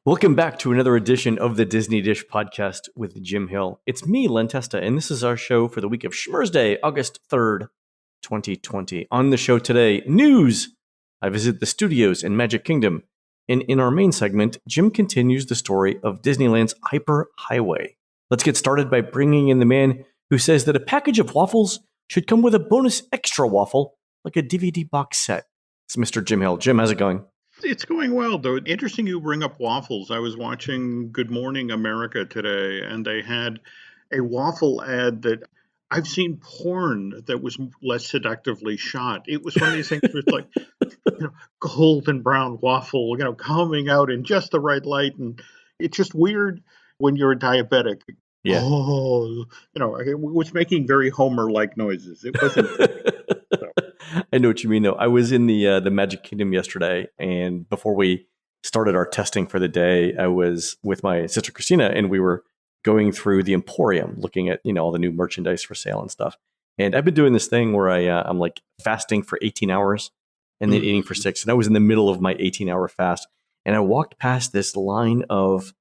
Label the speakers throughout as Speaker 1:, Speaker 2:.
Speaker 1: Welcome back to another edition of the Disney Dish podcast with Jim Hill. It's me, Len Testa, and this is our show for the week of Schmurz Day, August 3rd, 2020. On the show today, news. I visit the studios in Magic Kingdom. And in our main segment, Jim continues the story of Disneyland's Hyper Highway. Let's get started by bringing in the man who says that a package of waffles should come with a bonus extra waffle, like a DVD box set. It's Mr. Jim Hill. Jim, how's it going?
Speaker 2: It's going well, though. Interesting you bring up waffles. I was watching Good Morning America today, and they had a waffle ad that I've seen porn that was less seductively shot. It was one of these things where it's like, golden brown waffle, coming out in just the right light. And it's just weird when you're a diabetic.
Speaker 1: Yeah.
Speaker 2: Oh, it was making very Homer-like noises. It wasn't.
Speaker 1: I know what you mean, though. I was in the Magic Kingdom yesterday, and before we started our testing for the day, I was with my sister Christina, and we were going through the Emporium, looking at all the new merchandise for sale and stuff. And I've been doing this thing where I'm like fasting for 18 hours and then eating for 6. And I was in the middle of my 18-hour fast, and I walked past this line of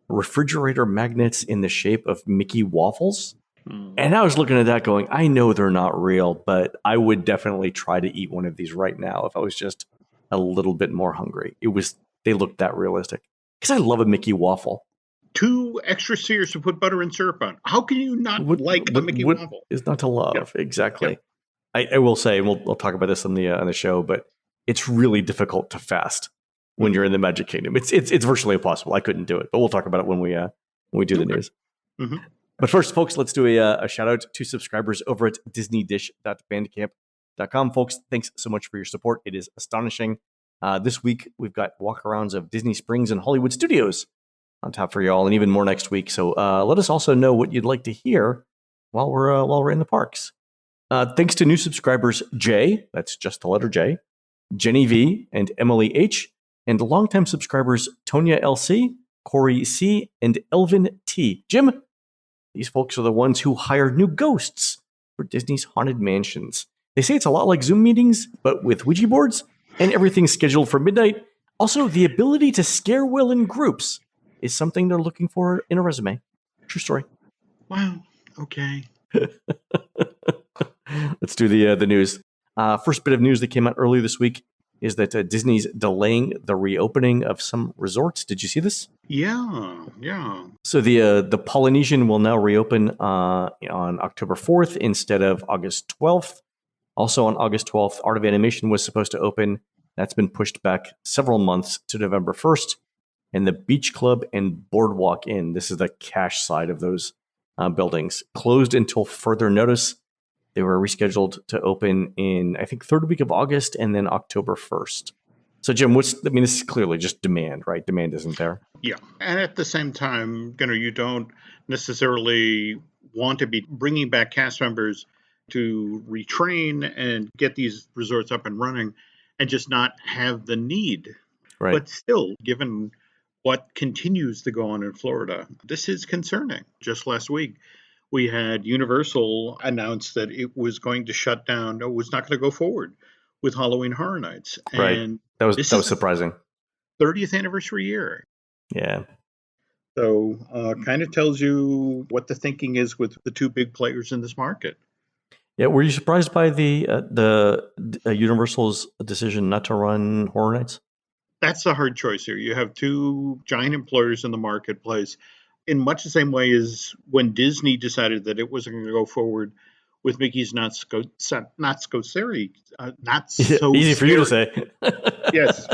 Speaker 1: refrigerator magnets in the shape of Mickey waffles. And I was looking at that going, I know they're not real, but I would definitely try to eat one of these right now if I was just a little bit more hungry. They looked that realistic. Because I love a Mickey waffle.
Speaker 2: 2 extra sears to put butter and syrup on. How can you not like a Mickey waffle?
Speaker 1: It's not to love. Yep. Exactly.
Speaker 2: Yep.
Speaker 1: I will say, we'll talk about this on the show, but it's really difficult to fast when you're in the Magic Kingdom. It's virtually impossible. I couldn't do it, but we'll talk about it when we do the news.
Speaker 2: Mm-hmm.
Speaker 1: But first, folks, let's do a shout out to subscribers over at disneydish.bandcamp.com. Folks, thanks so much for your support. It is astonishing. This week, we've got walkarounds of Disney Springs and Hollywood Studios on tap for y'all, and even more next week. So let us also know what you'd like to hear while we're in the parks. Thanks to new subscribers Jay, that's just the letter J, Jenny V, and Emily H, and longtime subscribers Tonya LC, Corey C, and Elvin T. Jim, these folks are the ones who hire new ghosts for Disney's Haunted Mansions. They say it's a lot like Zoom meetings, but with Ouija boards, and everything's scheduled for midnight. Also, the ability to scare well in groups is something they're looking for in a resume. True story.
Speaker 2: Wow. Okay.
Speaker 1: Let's do the news. First bit of news that came out early this week is that Disney's delaying the reopening of some resorts. Did you see this?
Speaker 2: Yeah.
Speaker 1: So the Polynesian will now reopen on October 4th instead of August 12th. Also on August 12th, Art of Animation was supposed to open. That's been pushed back several months to November 1st. And the Beach Club and Boardwalk Inn, this is the cash side of those buildings, closed until further notice. They were rescheduled to open in, I think, third week of August and then October 1st. So, Jim, this is clearly just demand, right? Demand isn't there.
Speaker 2: Yeah. And at the same time, you don't necessarily want to be bringing back cast members to retrain and get these resorts up and running and just not have the need.
Speaker 1: Right.
Speaker 2: But still, given what continues to go on in Florida, this is concerning. Just last week, we had Universal announce that it was going to shut down, it was not going to go forward with Halloween Horror Nights.
Speaker 1: Right.
Speaker 2: And
Speaker 1: that was surprising.
Speaker 2: 30th anniversary year.
Speaker 1: Yeah.
Speaker 2: So kind of tells you what the thinking is with the 2 big players in this market.
Speaker 1: Yeah. Were you surprised by the Universal's decision not to run Horror Nights?
Speaker 2: That's the hard choice here. You have 2 giant employers in the marketplace in much the same way as when Disney decided that it wasn't going to go forward with Mickey's Not So Scary.
Speaker 1: Easy for you to say.
Speaker 2: Yes.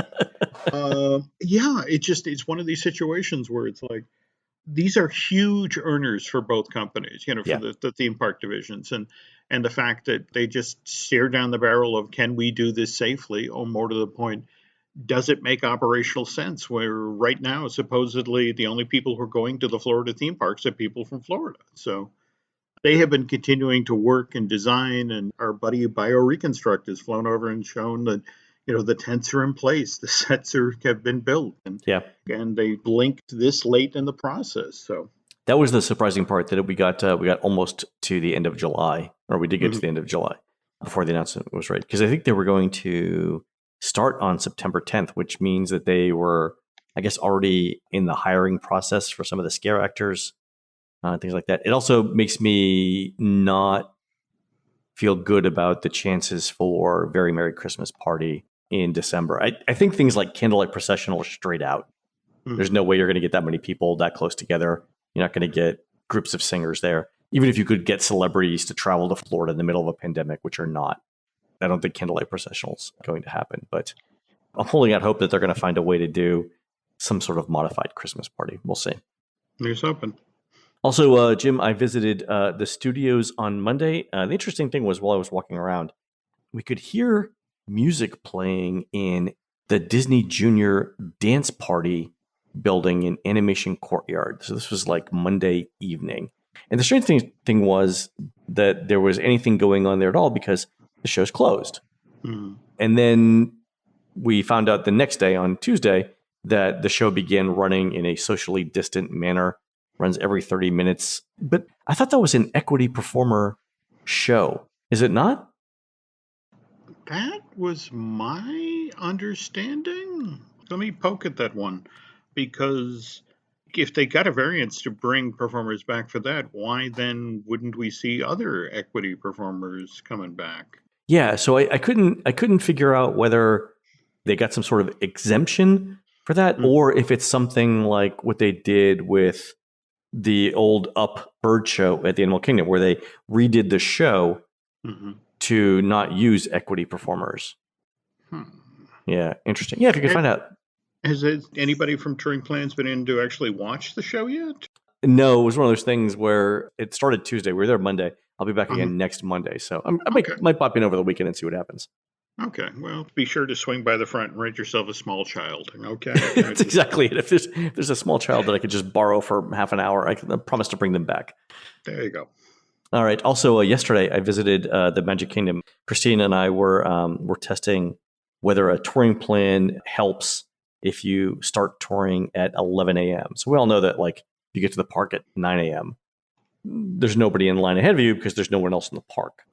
Speaker 2: It's one of these situations where it's like, these are huge earners for both companies, for the theme park divisions. And the fact that they just stare down the barrel of, can we do this safely? Or more to the point, does it make operational sense? Where right now, supposedly, the only people who are going to the Florida theme parks are people from Florida. So they have been continuing to work and design, and our buddy BioReconstruct has flown over and shown that, the tents are in place, the sets have been built, and they blinked this late in the process. So
Speaker 1: that was the surprising part, that we got almost to the end of July, or we did get to the end of July before the announcement was right, because I think they were going to start on September 10th, which means that they were I guess, already in the hiring process for some of the scare actors, things like that. It also makes me not feel good about the chances for Very Merry Christmas Party in December. I think things like Candlelight Processional are straight out. There's no way you're going to get that many people that close together. You're not going to get groups of singers there. Even if you could get celebrities to travel to Florida in the middle of a pandemic, which are not. I don't think Candlelight Processional is going to happen. But I'm holding out hope that they're going to find a way to do some sort of modified Christmas party. We'll see.
Speaker 2: There's hoping.
Speaker 1: Also, Jim, I visited the studios on Monday. The interesting thing was while I was walking around, we could hear music playing in the Disney Junior Dance Party building in Animation Courtyard. So this was like Monday evening. And the strange thing was that there was anything going on there at all because the show's closed. And then we found out the next day on Tuesday that the show began running in a socially distant manner, runs every 30 minutes. But I thought that was an equity performer show. Is it not?
Speaker 2: That was my understanding. Let me poke at that one, because if they got a variance to bring performers back for that, why then wouldn't we see other equity performers coming back?
Speaker 1: Yeah, so I couldn't figure out whether they got some sort of exemption for that, or if it's something like what they did with the old Up Bird show at the Animal Kingdom, where they redid the show to not use equity performers. Yeah, interesting. Yeah, if you could find out.
Speaker 2: Has anybody from Touring Plans been in to actually watch the show yet?
Speaker 1: No, it was one of those things where it started Tuesday. We were there Monday. I'll be back again next Monday. So I might pop in over the weekend and see what happens.
Speaker 2: Okay, well, be sure to swing by the front and rent yourself a small child. Okay,
Speaker 1: that's exactly it. If there's a small child that I could just borrow for half an hour, I promise to bring them back.
Speaker 2: There you go.
Speaker 1: All right. Also, yesterday I visited the Magic Kingdom. Christine and I were testing whether a touring plan helps if you start touring at 11 a.m. So we all know that, like, if you get to the park at 9 a.m., there's nobody in line ahead of you because there's no one else in the park.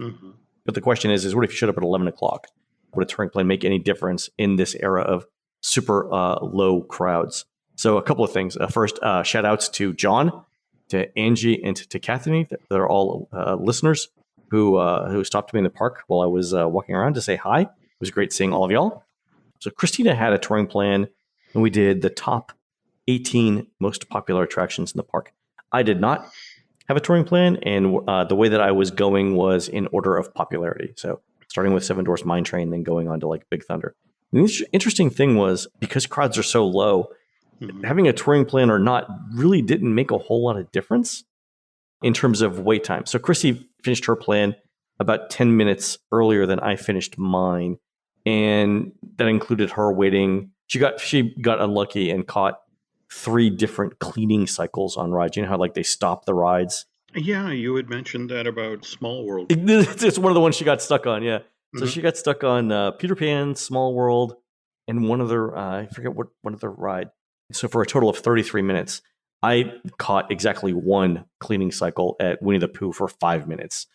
Speaker 1: But the question is what if you showed up at 11 o'clock? Would a touring plan make any difference in this era of super low crowds? So a couple of things. First, shout outs to John, to Angie, and to Kathleen. They're all listeners who stopped me in the park while I was walking around to say hi. It was great seeing all of y'all. So Christina had a touring plan, and we did the top 18 most popular attractions in the park. I did not have a touring plan, and the way that I was going was in order of popularity. So starting with Seven Dwarfs Mine Train, then going on to like Big Thunder. And the interesting thing was, because crowds are so low, having a touring plan or not really didn't make a whole lot of difference in terms of wait time. So Chrissy finished her plan about 10 minutes earlier than I finished mine. And that included her waiting. She got unlucky and caught 3 different cleaning cycles on rides. You know how like they stop the rides?
Speaker 2: Yeah, you had mentioned that about Small World.
Speaker 1: It's one of the ones she got stuck on, yeah. So she got stuck on Peter Pan, Small World, and one other, I forget what one other ride. So for a total of 33 minutes, I caught exactly 1 cleaning cycle at Winnie the Pooh for 5 minutes.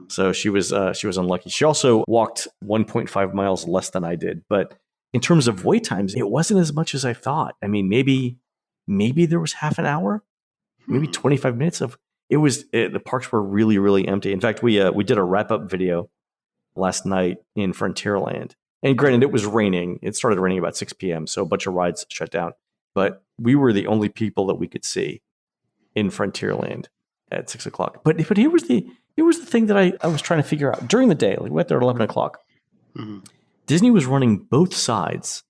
Speaker 1: So she was unlucky. She also walked 1.5 miles less than I did. But in terms of wait times, it wasn't as much as I thought. I mean, maybe there was half an hour, maybe 25 minutes of. The parks were really, really empty. In fact, we did a wrap-up video last night in Frontierland. And granted, it was raining. It started raining about 6 p.m., so a bunch of rides shut down. But we were the only people that we could see in Frontierland at 6 o'clock. But here was the thing that I was trying to figure out. During the day, like we went there at 11 o'clock, Disney was running both sides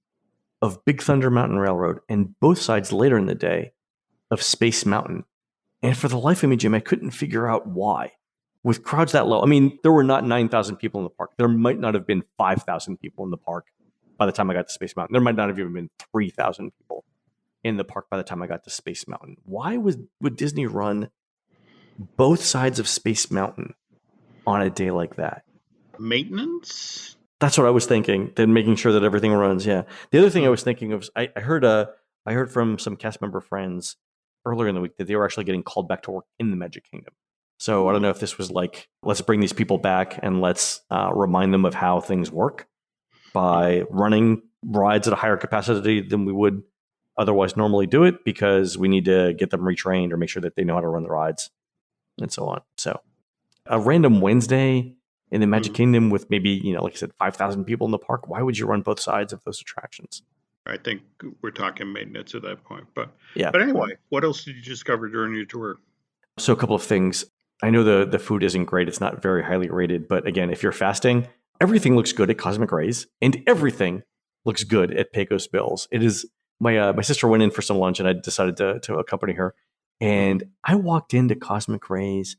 Speaker 1: of Big Thunder Mountain Railroad and both sides later in the day of Space Mountain. And for the life of me, Jim, I couldn't figure out why. With crowds that low, I mean, there were not 9,000 people in the park. There might not have been 5,000 people in the park by the time I got to Space Mountain. There might not have even been 3,000 people in the park by the time I got to Space Mountain. Why would Disney run both sides of Space Mountain on a day like that?
Speaker 2: Maintenance?
Speaker 1: That's what I was thinking. Then making sure that everything runs. Yeah. The other thing I was thinking of, I heard from some cast member friends earlier in the week that they were actually getting called back to work in the Magic Kingdom. So I don't know if this was like, let's bring these people back and let's remind them of how things work by running rides at a higher capacity than we would otherwise normally do it because we need to get them retrained or make sure that they know how to run the rides and so on. So a random Wednesday in the Magic Kingdom with maybe, like I said, 5,000 people in the park, why would you run both sides of those attractions?
Speaker 2: I think we're talking maintenance at that point. But
Speaker 1: yeah.
Speaker 2: But anyway, what else did you discover during your tour?
Speaker 1: So a couple of things. I know the food isn't great. It's not very highly rated. But again, if you're fasting, everything looks good at Cosmic Rays, and everything looks good at Pecos Bills. It is my sister went in for some lunch, and I decided to accompany her. And I walked into Cosmic Rays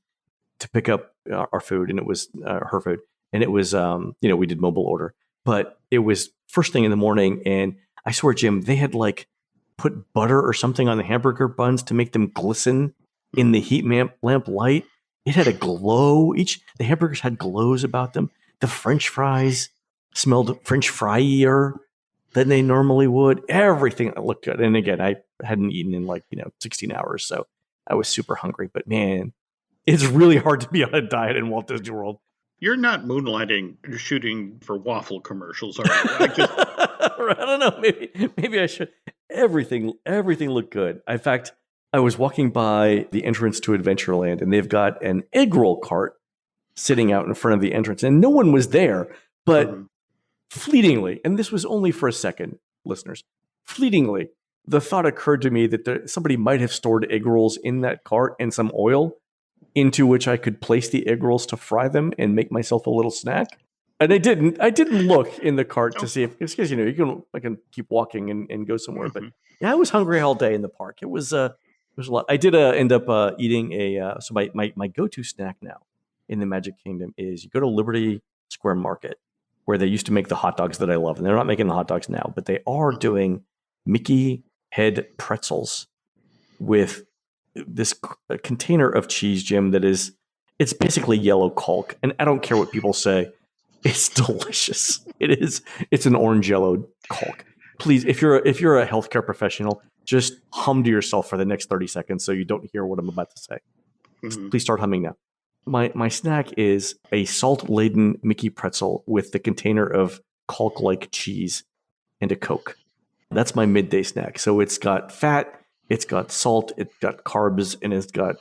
Speaker 1: to pick up our food, and it was her food, and it was we did mobile order, but it was first thing in the morning, and I swear, Jim, they had like put butter or something on the hamburger buns to make them glisten in the heat lamp light. It had a glow. The hamburgers had glows about them. The French fries smelled French fryer than they normally would. Everything looked good. And again, I hadn't eaten in 16 hours, so I was super hungry. But man, it's really hard to be on a diet in Walt Disney World.
Speaker 2: You're not moonlighting, shooting for waffle commercials, are you?
Speaker 1: I don't know. Maybe I should. Everything looked good. In fact, I was walking by the entrance to Adventureland, and they've got an egg roll cart sitting out in front of the entrance, and no one was there. But fleetingly, and this was only for a second, listeners, fleetingly, the thought occurred to me that somebody might have stored egg rolls in that cart and some oil into which I could place the egg rolls to fry them and make myself a little snack. And I didn't look in the cart to see if, because I can keep walking and go somewhere. But yeah, I was hungry all day in the park. It was a lot. I did end up eating so my go-to snack now in the Magic Kingdom is you go to Liberty Square Market, where they used to make the hot dogs that I love. And they're not making the hot dogs now, but they are doing Mickey head pretzels with this container of cheese, Jim, it's basically yellow caulk. And I don't care what people say. It's delicious. It's an orange yellow caulk. Please, if you're a healthcare professional, just hum to yourself for the next 30 seconds so you don't hear what I'm about to say. Please start humming now. My snack is a salt-laden Mickey pretzel with the container of caulk-like cheese and a Coke. That's my midday snack. So it's got fat, it's got salt, it's got carbs, and it's got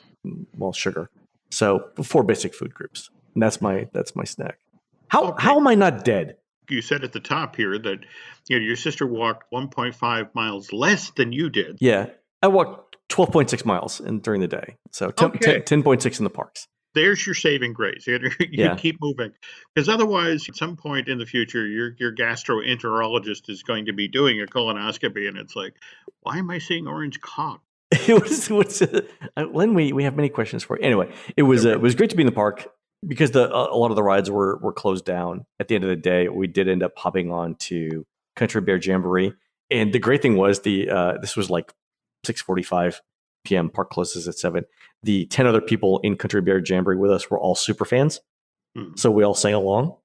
Speaker 1: sugar. So 4 basic food groups. And that's my snack. How am I not dead?
Speaker 2: You said at the top here that your sister walked 1.5 miles less than you did.
Speaker 1: Yeah, I walked 12.6 miles during the day. So 10.6 in the parks.
Speaker 2: There's your saving grace. You keep moving, because otherwise, at some point in the future, your gastroenterologist is going to be doing a colonoscopy, and it's like, why am I seeing orange caulk?
Speaker 1: Len, we have many questions for you. Anyway, it was great to be in the park because a lot of the rides were closed down. At the end of the day, we did end up hopping on to Country Bear Jamboree, and the great thing was this was like 6:45 p.m. Park closes at 7. The 10 other people in Country Bear Jamboree with us were all super fans, so we all sang along.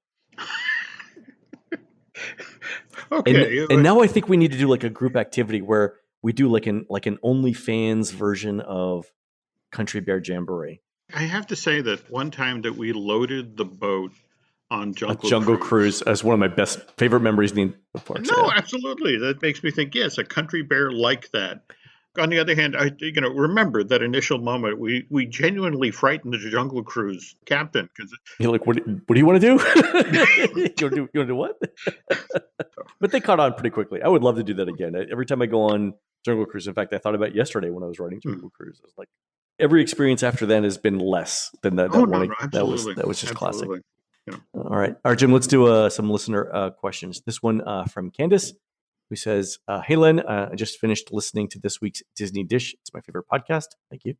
Speaker 2: Okay,
Speaker 1: and now I think we need to do like a group activity where we do like an OnlyFans version of Country Bear Jamboree.
Speaker 2: I have to say that one time that we loaded the boat on
Speaker 1: Jungle Cruise as one of my favorite memories in the parks.
Speaker 2: No, absolutely. That makes me think, yes, a Country Bear like that. On the other hand, I remember that initial moment. We genuinely frightened the Jungle Cruise captain because
Speaker 1: you're like, what do you want to do? You want to do what? But they caught on pretty quickly. I would love to do that again. Every time I go on Jungle Cruise, in fact, I thought about yesterday when I was riding Jungle Cruise. I was like, every experience after then has been less than that. That was just classic. Yeah. All right, Jim. Let's do some listener questions. This one from Candace, who says, hey, Len, I just finished listening to this week's Disney Dish. It's my favorite podcast. Thank you.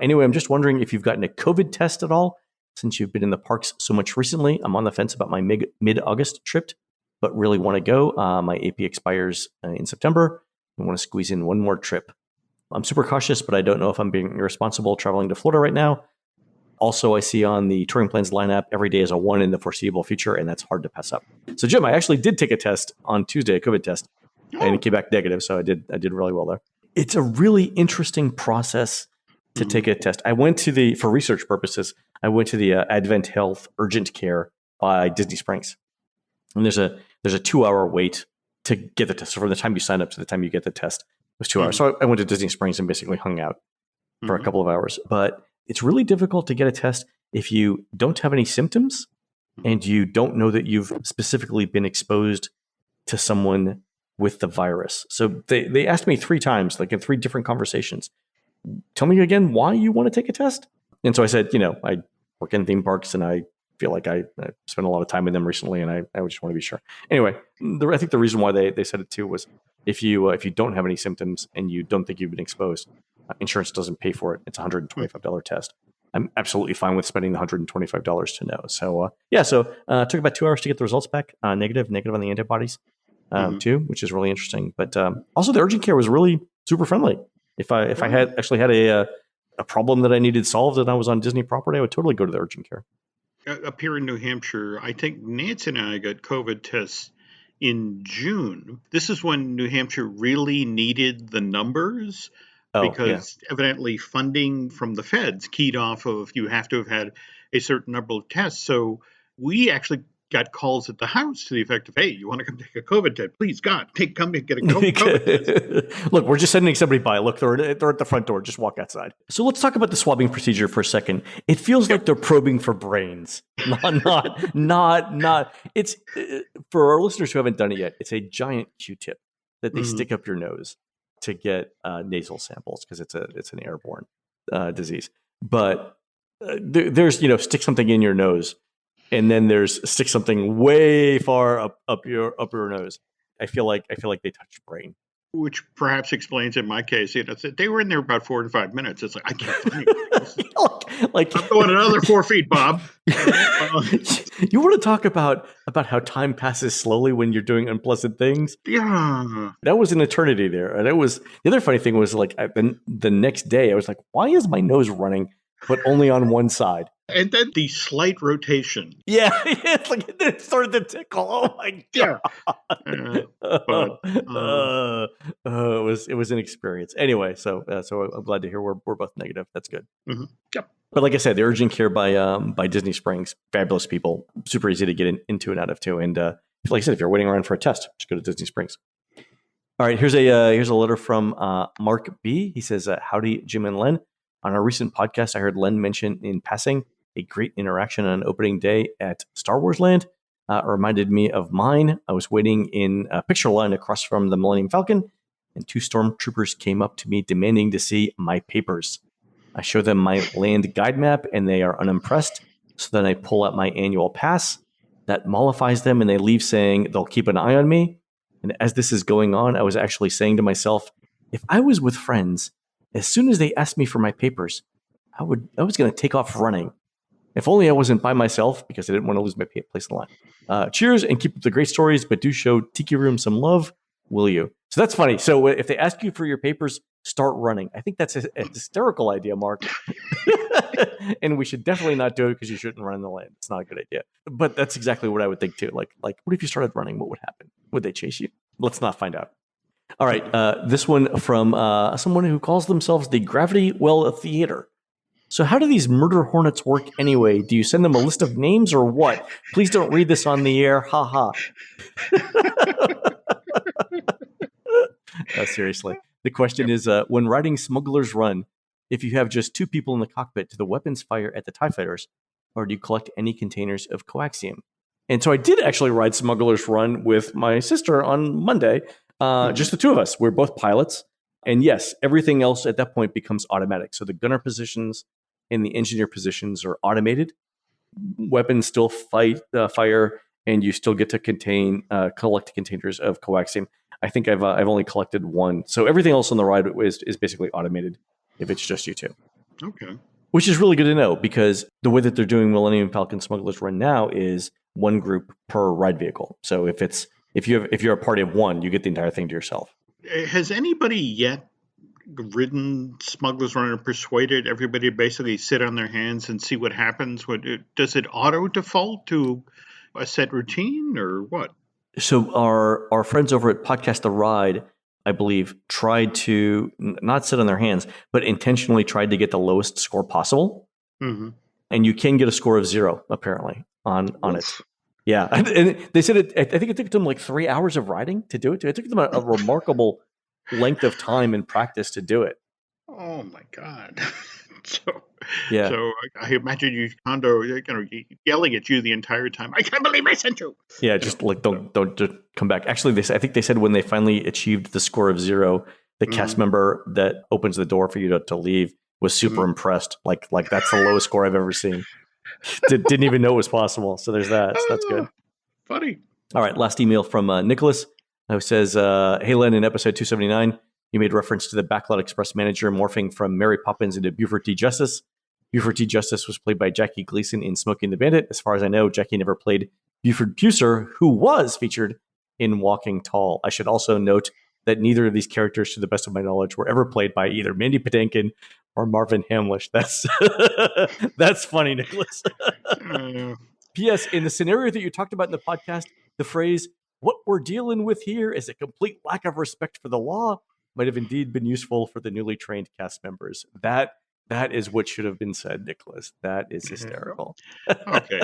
Speaker 1: Anyway, I'm just wondering if you've gotten a COVID test at all since you've been in the parks so much recently. I'm on the fence about my mid-August trip, but really want to go. My AP expires in September. I want to squeeze in one more trip. I'm super cautious, but I don't know if I'm being irresponsible traveling to Florida right now. Also, I see on the touring plans lineup, every day is a 1 in the foreseeable future, and that's hard to pass up. So, Jim, I actually did take a test on Tuesday, a COVID test, and it came back negative, so I did really well there. It's a really interesting process to take a test. I went for research purposes, I went to the Advent Health Urgent Care by Disney Springs. And there's a 2-hour wait to get the test. So from the time you sign up to the time you get the test. was 2 hours. So I went to Disney Springs and basically hung out for a couple of hours. But it's really difficult to get a test if you don't have any symptoms and you don't know that you've specifically been exposed to someone with the virus. So they asked me 3 times, like in 3 different conversations, tell me again why you want to take a test. And so I said, I work in theme parks and I feel like I spent a lot of time in them recently and I just want to be sure. Anyway, I think the reason why they said it too was if you don't have any symptoms and you don't think you've been exposed, insurance doesn't pay for it. It's a $125 test. I'm absolutely fine with spending the $125 to know. So it took about 2 hours to get the results back. Negative on the antibodies too, which is really interesting. But also the urgent care was really super friendly. If I had actually had a problem that I needed solved and I was on Disney property, I would totally go to the urgent care.
Speaker 2: Up here in New Hampshire, I think Nancy and I got COVID tests in June. This is when New Hampshire really needed the numbers because evidently funding from the feds keyed off of you have to have had a certain number of tests. So we actually got calls at the house to the effect of, hey, you want to come take a COVID test? Please, God, come and get a COVID test.
Speaker 1: Look, we're just sending somebody by. Look, they're at the front door. Just walk outside. So let's talk about the swabbing procedure for a second. It feels like they're probing for brains. Not. It's for our listeners who haven't done it yet. It's a giant Q-tip that they stick up your nose to get nasal samples because it's an airborne disease. But there's stick something in your nose. And then there's stick something way far up your nose. I feel like they touched brain,
Speaker 2: which perhaps explains in my case. They were in there about 4 to 5 minutes. It's like I can't find it. like I'm going another 4 feet, Bob.
Speaker 1: You want to talk about how time passes slowly when you're doing unpleasant things?
Speaker 2: Yeah,
Speaker 1: that was an eternity there. And it was the other funny thing was like the next day I was like, why is my nose running, but only on one side?
Speaker 2: And then the slight rotation.
Speaker 1: Yeah, it's like it started to tickle. Oh my god! It was an experience. Anyway, so I'm glad to hear we're both negative. That's good.
Speaker 2: Mm-hmm. Yep.
Speaker 1: But like I said, the urgent care by Disney Springs, fabulous people, super easy to get into and out of too. And like I said, if you're waiting around for a test, just go to Disney Springs. All right, here's a letter from Mark B. He says, "Howdy, Jim and Len. On our recent podcast, I heard Len mention in passing a great interaction on opening day at Star Wars Land. Reminded me of mine. I was waiting in a picture line across from the Millennium Falcon, and 2 stormtroopers came up to me demanding to see my papers. I show them my land guide map, and they are unimpressed. So then I pull out my annual pass. That mollifies them, and they leave saying they'll keep an eye on me. And as this is going on, I was actually saying to myself, if I was with friends, as soon as they asked me for my papers, I was going to take off running. If only I wasn't by myself because I didn't want to lose my place in line. Cheers and keep up the great stories, but do show Tiki Room some love, will you?" So that's funny. So if they ask you for your papers, start running. I think that's a hysterical idea, Mark. And we should definitely not do it because you shouldn't run in the land. It's not a good idea. But that's exactly what I would think too. Like what if you started running? What would happen? Would they chase you? Let's not find out. All right. This one from someone who calls themselves the Gravity Well Theater. So how do these murder hornets work anyway? Do you send them a list of names or what? Please don't read this on the air. Ha ha. Seriously. The question is, when riding Smuggler's Run, if you have just 2 people in the cockpit, do the weapons fire at the TIE fighters, or do you collect any containers of coaxium? And so I did actually ride Smuggler's Run with my sister on Monday. Just the 2 of us. We're both pilots. And yes, everything else at that point becomes automatic. So the gunner positions and the engineer positions are automated. Weapons still fire, and you still get to collect containers of coaxium. I think I've only collected 1. So everything else on the ride is basically automated if it's just you 2.
Speaker 2: Okay.
Speaker 1: Which is really good to know because the way that they're doing Millennium Falcon Smuggler's Run now is 1 group per ride vehicle. So if you're a party of 1, you get the entire thing to yourself.
Speaker 2: Has anybody yet ridden Smuggler's Run and persuaded everybody to basically sit on their hands and see what happens? Does it auto default to a set routine or what?
Speaker 1: So our friends over at Podcast The Ride, I believe, tried to not sit on their hands, but intentionally tried to get the lowest score possible.
Speaker 2: Mm-hmm.
Speaker 1: And you can get a score of 0 apparently on it. Yeah, and they said I think it took them like 3 hours of riding to do it. It took them a remarkable length of time and practice to do it.
Speaker 2: Oh my God. So,
Speaker 1: Yeah.
Speaker 2: so I imagine you Kondo, yelling at you the entire time. I can't believe I sent you.
Speaker 1: Yeah, just like don't just come back. Actually, I think they said when they finally achieved the score of 0, the cast member that opens the door for you to leave was super impressed. Like that's the lowest score I've ever seen. Didn't even know it was possible. So there's that. So that's good.
Speaker 2: Funny.
Speaker 1: All right, last email from Nicholas, who says, "Hey Len, in episode 279, you made reference to the Backlot Express manager morphing from Mary Poppins into Buford T. Justice. Buford T. Justice was played by Jackie Gleason in Smokey and the Bandit. As far as I know, Jackie never played Buford Pucer, who was featured in Walking Tall. I should also note that neither of these characters, to the best of my knowledge, were ever played by either Mandy Patinkin or Marvin Hamlish." That's funny, Nicholas. P.S. In the scenario that you talked about in the podcast, the phrase, "what we're dealing with here is a complete lack of respect for the law," might have indeed been useful for the newly trained cast members. That is what should have been said, Nicholas. That is hysterical.
Speaker 2: Okay.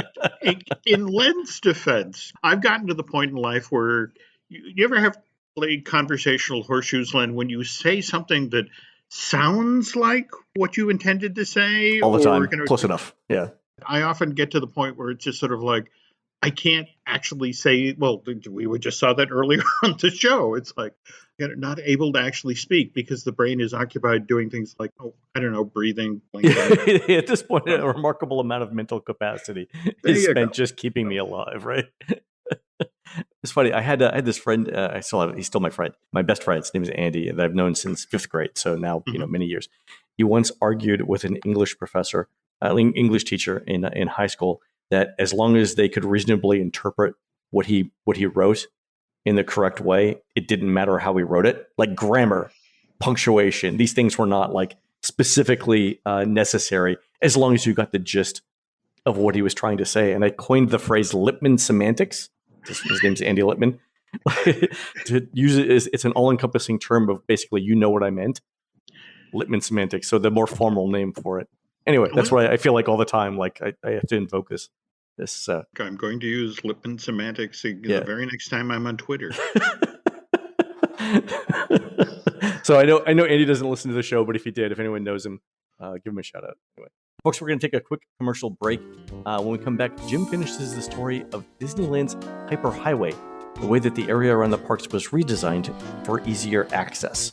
Speaker 2: In Len's defense, I've gotten to the point in life where you ever have played conversational horseshoes, Len, when you say something that sounds like what you intended to say?
Speaker 1: All the time. Close enough. Yeah.
Speaker 2: I often get to the point where it's just sort of like, I can't actually say, well, we just saw that earlier on the show. It's like, not able to actually speak because the brain is occupied doing things like, breathing.
Speaker 1: At this point, a remarkable amount of mental capacity is spent just keeping me alive, right? It's funny. I had this friend. He's still my friend, my best friend. His name is Andy, that I've known since 5th grade. So now, many years. He once argued with an English professor, English teacher in high school, that as long as they could reasonably interpret what he wrote in the correct way, it didn't matter how he wrote it. Like grammar, punctuation, these things were not like specifically necessary as long as you got the gist of what he was trying to say. And I coined the phrase Lippmann semantics. His name's Andy Lippmann. To use it as it's an all-encompassing term of basically, you know what I meant. Lippmann semantics. So the more formal name for it. Anyway, that's why I feel like all the time, like I have to invoke this.
Speaker 2: I'm going to use Lippmann semantics the very next time I'm on Twitter.
Speaker 1: So I know Andy doesn't listen to the show, but if he did, if anyone knows him, give him a shout out. Anyway, folks, we're going to take a quick commercial break. When we come back, Jim finishes the story of Disneyland's Hyperhighway, the way that the area around the parks was redesigned for easier access.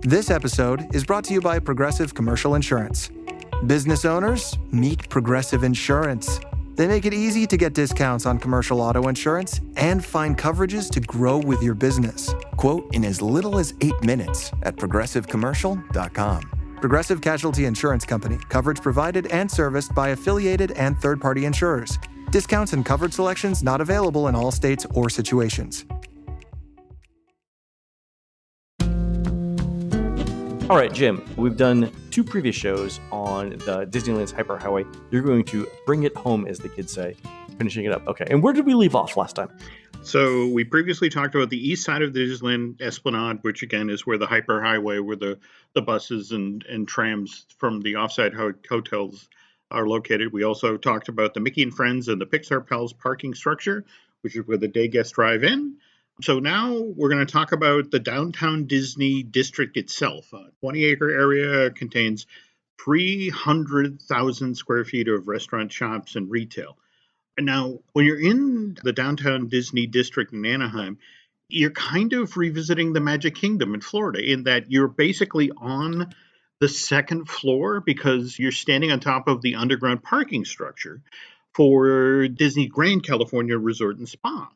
Speaker 3: This episode is brought to you by Progressive Commercial Insurance. Business owners, meet Progressive Insurance. They make it easy to get discounts on commercial auto insurance and find coverages to grow with your business. Quote in as little as 8 minutes at progressivecommercial.com. Progressive Casualty Insurance Company. Coverage provided and serviced by affiliated and third-party insurers. Discounts and coverage selections not available in all states or situations.
Speaker 1: All right, Jim, we've done 2 previous shows on the Disneyland's Hyperhighway. You're going to bring it home, as the kids say, finishing it up. Okay, and where did we leave off last time?
Speaker 2: So we previously talked about the east side of the Disneyland Esplanade, which again is where the Hyperhighway, where the buses and trams from the offsite hotels are located. We also talked about the Mickey and Friends and the Pixar Pals parking structure, which is where the day guests drive in. So now we're going to talk about the downtown Disney district itself. A 20-acre area contains 300,000 square feet of restaurant, shops, and retail. And now, when you're in the downtown Disney district in Anaheim, you're kind of revisiting the Magic Kingdom in Florida in that you're basically on the second floor because you're standing on top of the underground parking structure for Disney Grand California Resort and Spa.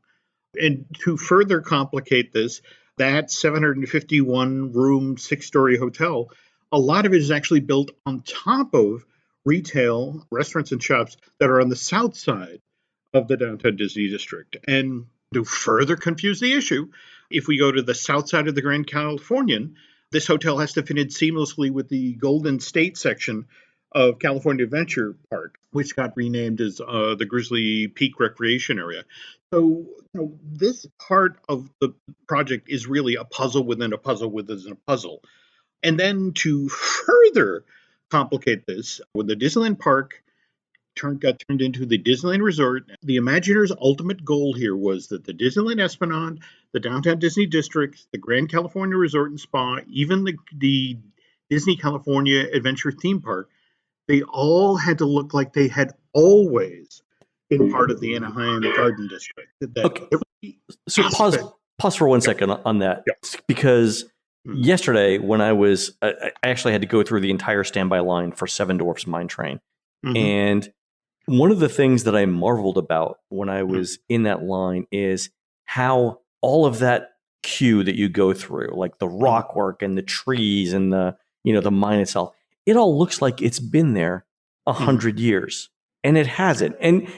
Speaker 2: And to further complicate this, that 751-room, 6-story hotel, a lot of it is actually built on top of retail, restaurants, and shops that are on the south side of the downtown Disney district. And to further confuse the issue, if we go to the south side of the Grand Californian, this hotel has to fit in seamlessly with the Golden State section of California Adventure Park, which got renamed as the Grizzly Peak Recreation Area. So this part of the project is really a puzzle within a puzzle within a puzzle. And then to further complicate this, when the Disneyland Park got turned into the Disneyland Resort. The Imagineers' ultimate goal here was that the Disneyland Esplanade, the Downtown Disney District, the Grand California Resort and Spa, even the Disney California Adventure Theme Park, they all had to look like they had always been part of the Anaheim Garden District.
Speaker 1: Okay. So pause for 1 second on that, because yesterday when I actually had to go through the entire standby line for Seven Dwarfs Mine Train. And one of the things that I marveled about when I was in that line is how all of that queue that you go through, like the rock work and the trees and the mine itself, it all looks like it's been there 100 years. And it hasn't. And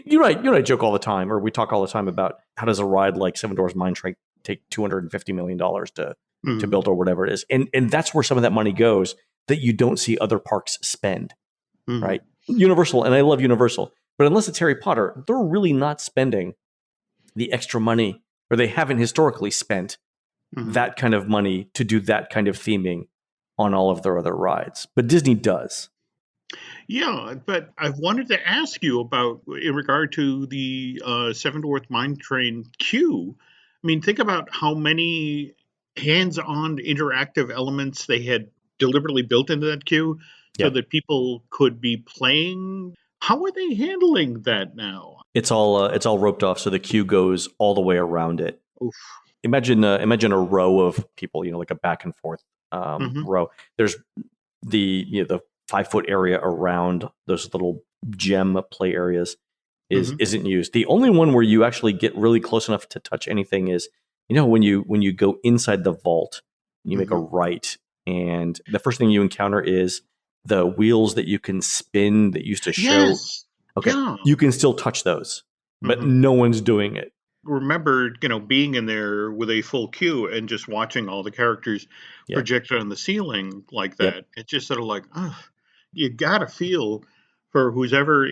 Speaker 1: you and I joke all the time, or we talk all the time about how does a ride like Seven Dwarfs Mine Train take $250 million to build, or whatever it is. And that's where some of that money goes that you don't see other parks spend, right? Universal, and I love Universal, but unless it's Harry Potter, they're really not spending the extra money, or they haven't historically spent that kind of money to do that kind of theming on all of their other rides. But Disney does.
Speaker 2: Yeah, but I wanted to ask you about, in regard to the Seven Dwarfs Mine Train queue. I mean, think about how many hands-on interactive elements they had deliberately built into that queue so that people could be playing. How are they handling that now?
Speaker 1: It's all roped off, so the queue goes all the way around it.
Speaker 2: Oof.
Speaker 1: Imagine a row of people, like a back and forth row. There's the 5-foot area around those little gem play areas isn't used. The only one where you actually get really close enough to touch anything is, when you go inside the vault, you make a right, and the first thing you encounter is the wheels that you can spin that used to show.
Speaker 2: Yes.
Speaker 1: Okay,
Speaker 2: yeah.
Speaker 1: You can still touch those, but no one's doing it.
Speaker 2: Remember, being in there with a full queue and just watching all the characters projected on the ceiling like that. It's just sort of like, you gotta feel for who's ever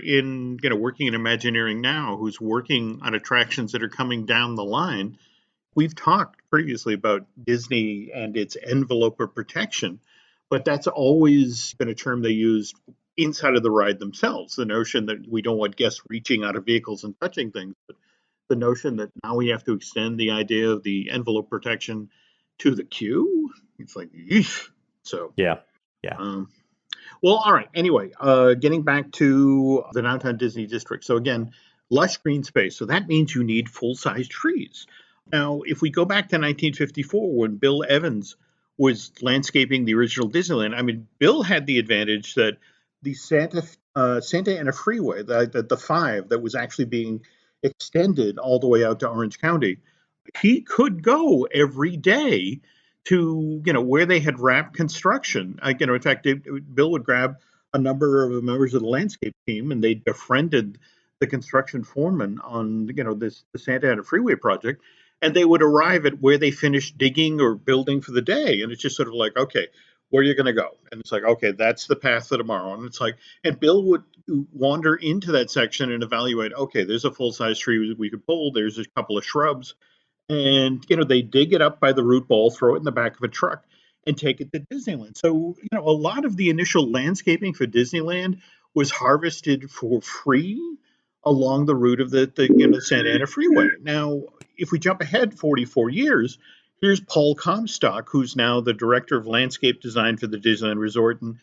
Speaker 2: working in Imagineering now, who's working on attractions that are coming down the line. We've talked previously about Disney and its envelope of protection, but that's always been a term they used inside of the ride themselves. The notion that we don't want guests reaching out of vehicles and touching things, but the notion that now we have to extend the idea of the envelope protection to the queue. It's like, eesh. So
Speaker 1: yeah.
Speaker 2: Well, all right. Anyway, getting back to the Downtown Disney District. So again, lush green space. So that means you need full-size trees. Now, if we go back to 1954, when Bill Evans was landscaping the original Disneyland, I mean, Bill had the advantage that the Santa Ana Freeway, the 5 that was actually being extended all the way out to Orange County, he could go every day to where they had wrapped construction. In fact, Bill would grab a number of members of the landscape team, and they befriended the construction foreman on the Santa Ana Freeway project, and they would arrive at where they finished digging or building for the day. And it's just sort of like, okay, where are you going to go? And it's like, okay, that's the path for tomorrow. And it's like, and Bill would wander into that section and evaluate, okay, there's a full-size tree we could pull. There's a couple of shrubs. And, they dig it up by the root ball, throw it in the back of a truck, and take it to Disneyland. So, a lot of the initial landscaping for Disneyland was harvested for free along the route of the Santa Ana Freeway. Now, if we jump ahead 44 years, here's Paul Comstock, who's now the director of landscape design for the Disneyland Resort. And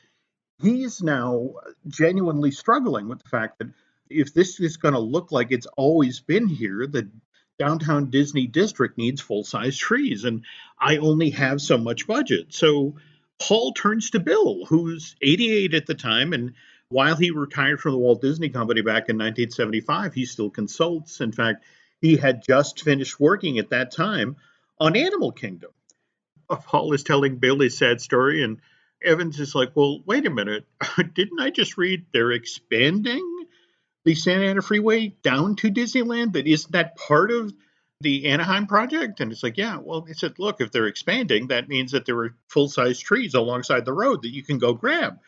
Speaker 2: he's now genuinely struggling with the fact that if this is going to look like it's always been here, the Downtown Disney District needs full-size trees, and I only have so much budget. So Paul turns to Bill, who's 88 at the time, and while he retired from the Walt Disney Company back in 1975, he still consults. In fact, he had just finished working at that time on Animal Kingdom. Paul is telling Bill his sad story, and Evans is like, well, wait a minute. Didn't I just read they're expanding the Santa Ana Freeway down to Disneyland? That isn't that part of the Anaheim project? And it's like, yeah, well, he said, look, if they're expanding, that means that there are full-size trees alongside the road that you can go grab.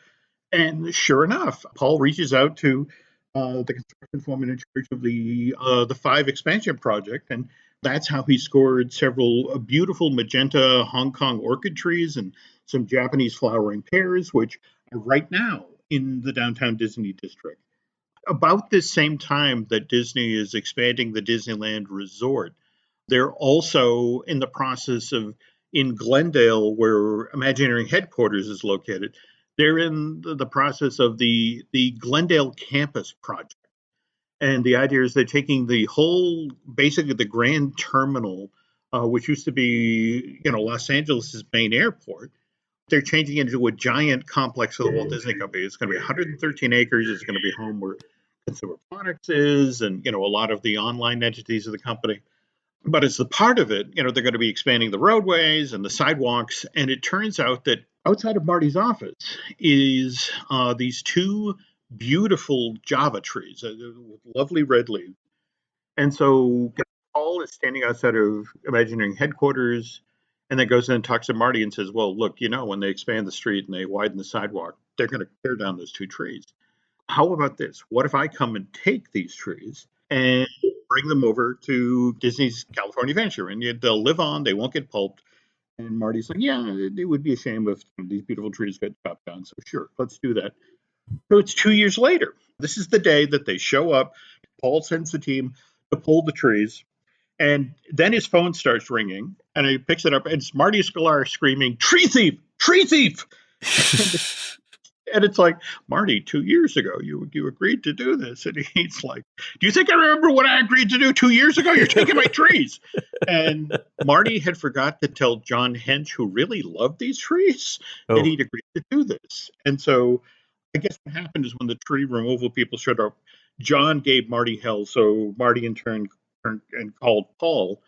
Speaker 2: And sure enough, Paul reaches out to the construction foreman in charge of the 5 expansion project, and that's how he scored several beautiful magenta Hong Kong orchid trees and some Japanese flowering pears, which are right now in the Downtown Disney District. About this same time that Disney is expanding the Disneyland Resort, they're also in the process of, in Glendale, where Imagineering headquarters is located, they're in the process of the Glendale campus project. And the idea is they're taking the whole, basically the grand terminal, which used to be, Los Angeles' main airport. They're changing it into a giant complex for the Walt Disney Company. It's going to be 113 acres. It's going to be home where consumer products is, and a lot of the online entities of the company. But as the part of it, they're going to be expanding the roadways and the sidewalks. And it turns out that outside of Marty's office is these two beautiful Java trees with lovely red leaves. And so Paul is standing outside of Imagineering headquarters, and then goes in and talks to Marty and says, well, look, when they expand the street and they widen the sidewalk, they're going to tear down those two trees. How about this? What if I come and take these trees and bring them over to Disney's California Adventure, and they'll live on, they won't get pulped? And Marty's like, yeah, it would be a shame if these beautiful trees get chopped down. So sure, let's do that. So it's 2 years later. This is the day that they show up. Paul sends the team to pull the trees. And then his phone starts ringing, and he picks it up, and it's Marty Sklar screaming, "Tree thief! Tree thief!" And it's like, Marty, 2 years ago, you agreed to do this. And he's like, do you think I remember what I agreed to do 2 years ago? You're taking my trees. And Marty had forgot to tell John Hench, who really loved these trees, that he'd agreed to do this. And so I guess what happened is when the tree removal people showed up, John gave Marty hell. So Marty in turn turned and called Paul.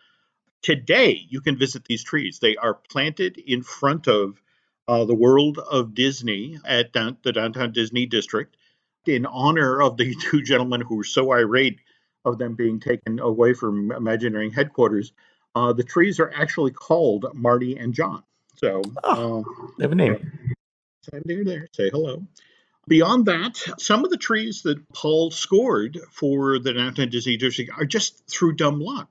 Speaker 2: Today, you can visit these trees. They are planted in front of the World of Disney at the downtown Disney district in honor of the two gentlemen who were so irate of them being taken away from Imagineering headquarters. The trees are actually called Marty and John. So
Speaker 1: they have a name.
Speaker 2: They're there. Say hello. Beyond that, some of the trees that Paul scored for the downtown Disney district are just through dumb luck.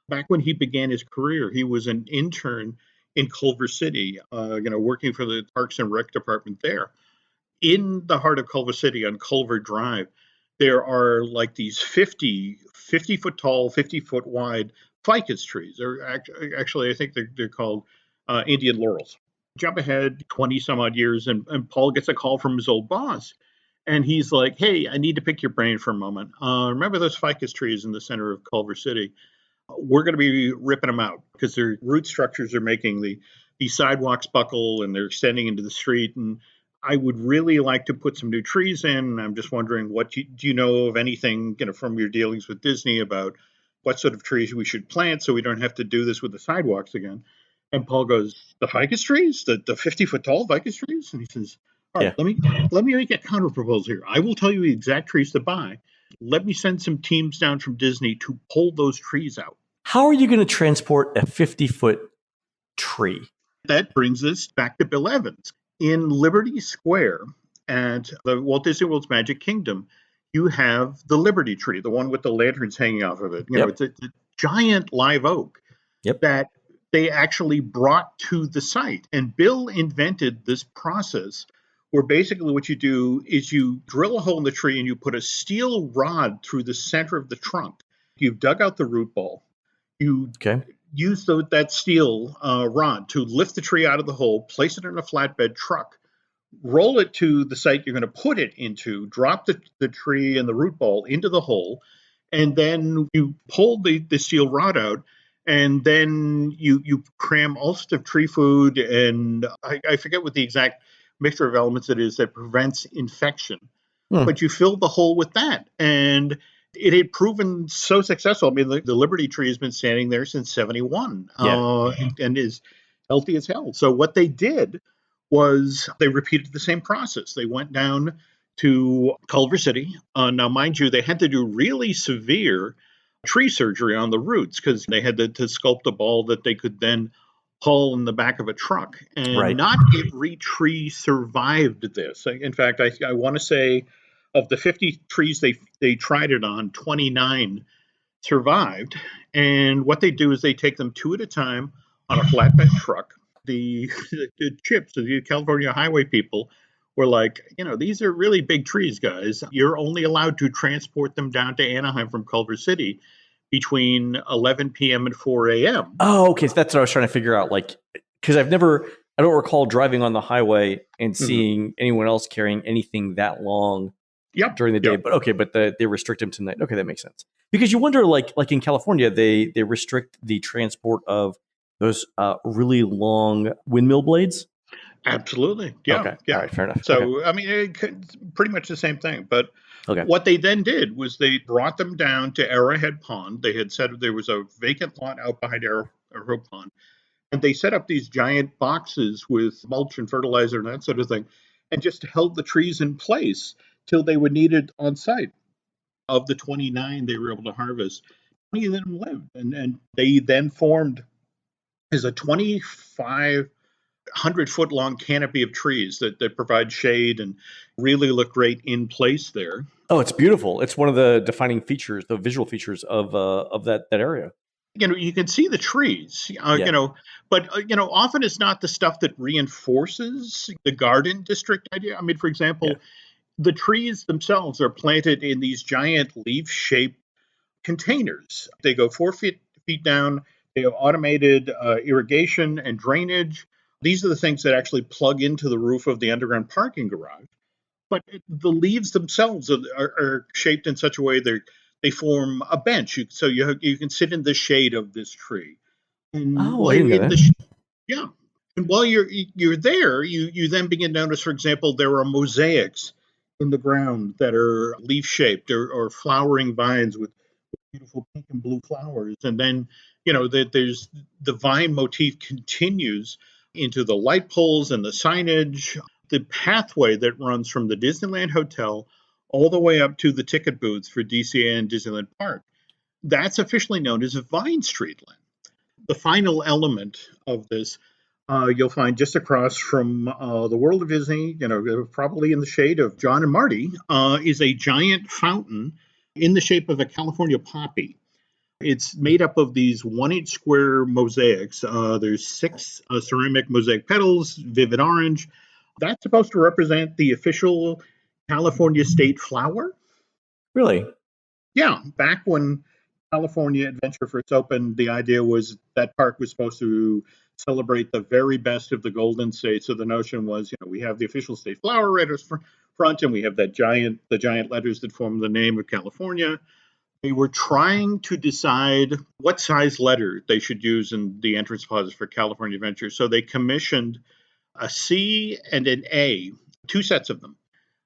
Speaker 2: Back when he began his career, he was an intern in Culver City, working for the Parks and Rec department there. In the heart of Culver City on Culver Drive, there are like these 50-foot tall, 50-foot wide ficus trees. They're actually, I think they're called Indian laurels. Jump ahead 20 some odd years, and Paul gets a call from his old boss. And he's like, hey, I need to pick your brain for a moment. Remember those ficus trees in the center of Culver City? We're going to be ripping them out because their root structures are making the sidewalks buckle, and they're extending into the street. And I would really like to put some new trees in. I'm just wondering, do you know of anything, from your dealings with Disney about what sort of trees we should plant so we don't have to do this with the sidewalks again? And Paul goes, the ficus trees, the 50-foot tall ficus trees? And he says, all right, let me make a counter proposal here. I will tell you the exact trees to buy. Let me send some teams down from Disney to pull those trees out.
Speaker 1: How are you going to transport a 50-foot tree?
Speaker 2: That brings us back to Bill Evans. In Liberty Square at the Walt Disney World's Magic Kingdom, you have the Liberty tree, the one with the lanterns hanging off of it. It's a giant live oak that they actually brought to the site. And Bill invented this process where basically what you do is you drill a hole in the tree and you put a steel rod through the center of the trunk. You've dug out the root ball. You use that steel rod to lift the tree out of the hole, place it in a flatbed truck, roll it to the site you're going to put it into, drop the tree and the root ball into the hole, and then you pull the steel rod out, and then you cram all sorts of tree food, and I forget what the exact mixture of elements it is that prevents infection. But you fill the hole with that, and it had proven so successful. I mean, the Liberty tree has been standing there since 1971 and is healthy as hell. So what they did was they repeated the same process. They went down to Culver City. Now, mind you, they had to do really severe tree surgery on the roots because they had to sculpt a ball that they could then haul in the back of a truck. And not every tree survived this. In fact, I want to say of the 50 trees they tried it on, 29 survived. And what they do is they take them two at a time on a flatbed truck. The CHIPs, the California Highway people, were like, these are really big trees, guys. You're only allowed to transport them down to Anaheim from Culver City between 11 p.m. and 4 a.m.
Speaker 1: Oh, okay. So that's what I was trying to figure out. Like, because I don't recall driving on the highway and seeing anyone else carrying anything that long during the day. But okay, but they restrict them to night. Okay, that makes sense. Because you wonder, like in California, they restrict the transport of those really long windmill blades.
Speaker 2: Absolutely. Yeah.
Speaker 1: Okay.
Speaker 2: Yeah.
Speaker 1: All right. Fair enough.
Speaker 2: So,
Speaker 1: okay.
Speaker 2: I mean, it's pretty much the same thing. But
Speaker 1: Okay.
Speaker 2: what they then did was they brought them down to Arrowhead Pond. They had said there was a vacant lot out behind Arrowhead Pond. And they set up these giant boxes with mulch and fertilizer and that sort of thing, and just held the trees in place till they were needed on site. Of the 29 they were able to harvest, 20 of them lived. And they then formed as a 2,500-foot long canopy of trees that provide shade and really look great in place there.
Speaker 1: Oh, it's beautiful. It's one of the defining features, the visual features of that area.
Speaker 2: You can see the trees, but often it's not the stuff that reinforces the garden district idea. I mean, for example, the trees themselves are planted in these giant leaf-shaped containers. They go 4 feet down. They have automated irrigation and drainage. These are the things that actually plug into the roof of the underground parking garage. But the leaves themselves are shaped in such a way they form a bench, so you can sit in the shade of this tree. And
Speaker 1: I didn't know that.
Speaker 2: And while you're there, you then begin to notice, for example, there are mosaics in the ground that are leaf shaped or flowering vines with beautiful pink and blue flowers. And then there's the vine motif continues into the light poles and the signage. The pathway that runs from the Disneyland Hotel all the way up to the ticket booths for DCA and Disneyland Park, that's officially known as Vine Street Land. The final element of this you'll find just across from the World of Disney, probably in the shade of John and Marty, is a giant fountain in the shape of a California poppy. It's made up of these 1-inch square mosaics. There's 6 ceramic mosaic petals, vivid orange. That's supposed to represent the official California state flower.
Speaker 1: Really?
Speaker 2: Yeah. Back when California Adventure first opened, the idea was that park was supposed to celebrate the very best of the Golden State. So the notion was, we have the official state flower right at front, and we have the giant letters that form the name of California. They were trying to decide what size letter they should use in the entrance plaza for California Adventure. So they commissioned a C and an A, 2 sets of them.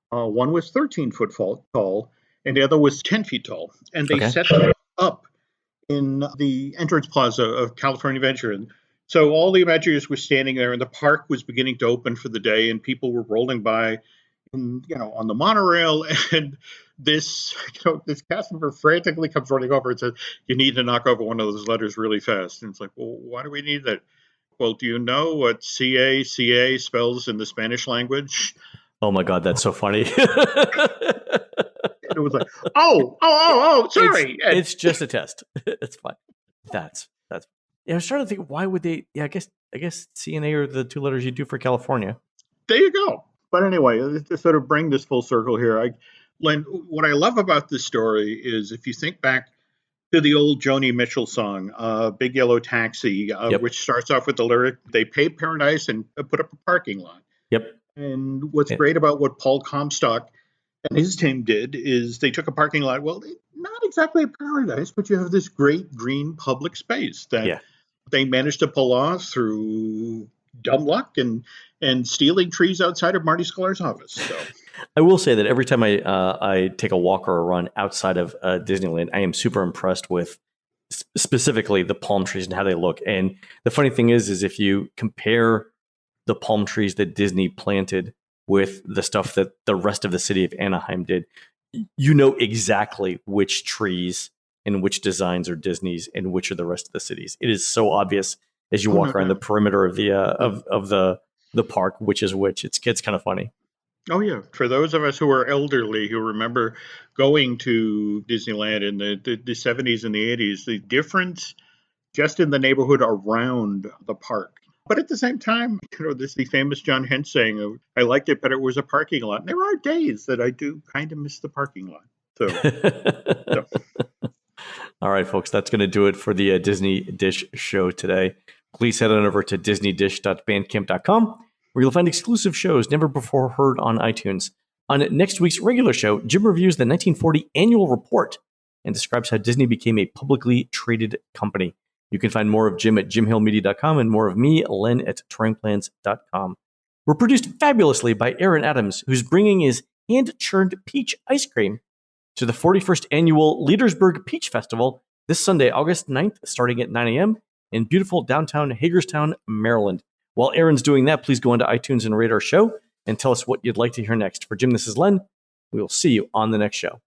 Speaker 2: One was 13 foot tall, and the other was 10 feet tall. And they set them up in the entrance plaza of California Adventure. And so all the Imagineers were standing there, and the park was beginning to open for the day, and people were rolling by, on the monorail. And this cast member frantically comes running over and says, "You need to knock over one of those letters really fast." And it's like, well, why do we need that? Well, do you know what CA spells in the Spanish language?
Speaker 1: Oh my God, that's so funny.
Speaker 2: It was like, oh, sorry.
Speaker 1: It's just a test. It's fine. That's. I was trying to think, why would they? Yeah, I guess C and A are the 2 letters you do for California.
Speaker 2: There you go. But anyway, to sort of bring this full circle here, Len, what I love about this story is if you think back to the old Joni Mitchell song, Big Yellow Taxi, which starts off with the lyric, "They paved paradise and put up a parking lot."
Speaker 1: Yep.
Speaker 2: And what's great about what Paul Comstock and his team did is they took a parking lot, well, not exactly a paradise, but you have this great green public space that they managed to pull off through dumb luck and stealing trees outside of Marty Sklar's office. So
Speaker 1: I will say that every time I take a walk or a run outside of Disneyland, I am super impressed with specifically the palm trees and how they look. And the funny thing is if you compare the palm trees that Disney planted with the stuff that the rest of the city of Anaheim did, you know exactly which trees and which designs are Disney's and which are the rest of the cities. It is so obvious as you walk around the perimeter of the of the park, which is which. It's kind of funny.
Speaker 2: Oh yeah, for those of us who are elderly who remember going to Disneyland in the 70s and the 80s, the difference just in the neighborhood around the park But at the same time, there's the famous John Hent saying, I liked it, but it was a parking lot. And there are days that I do kind of miss the parking lot. So.
Speaker 1: All right, folks, that's going to do it for the Disney Dish show today. Please head on over to disneydish.bandcamp.com, where you'll find exclusive shows never before heard on iTunes. On next week's regular show, Jim reviews the 1940 annual report and describes how Disney became a publicly traded company. You can find more of Jim at jimhillmedia.com and more of me, Len, at touringplans.com. We're produced fabulously by Aaron Adams, who's bringing his hand-churned peach ice cream to the 41st annual Leadersburg Peach Festival this Sunday, August 9th, starting at 9 a.m. in beautiful downtown Hagerstown, Maryland. While Aaron's doing that, please go into iTunes and rate our show and tell us what you'd like to hear next. For Jim, this is Len. We will see you on the next show.